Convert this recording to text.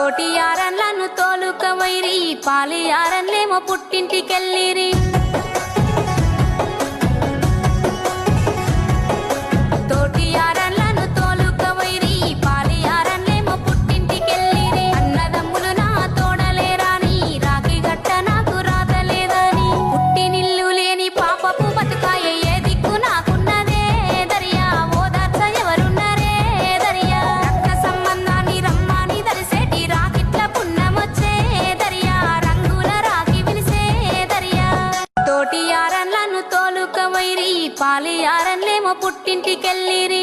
తోటి యారన్లను తోలుకవైరి పాలి యారన్లేమో పుట్టింటికెళ్ళిరి తోటి యారన్లను తోలుకవైరి పాలి యారన్లేమో పుట్టింటికెళ్ళిరి అన్నదమ్ములు నా తోడలేరాని రాఖీ గట్ట నాకు రాతలేదని పుట్టినిల్లు లేని పాపపు బతుకాయ ఏ దిక్కు నాకున్నదే దరియా ఓదార్చ ఎవరున్నరే దరియా రక్త సంబంధాన్ని రమ్మాని దరిసేటి రాకిట్ల పున్నమొచ్చే దరియా రంగుల రాఖీ విలిసే దరియా తోటి యారన్లను తోలుకవైరి పాలి యారన్లేమో పుట్టింటికెళ్ళిరి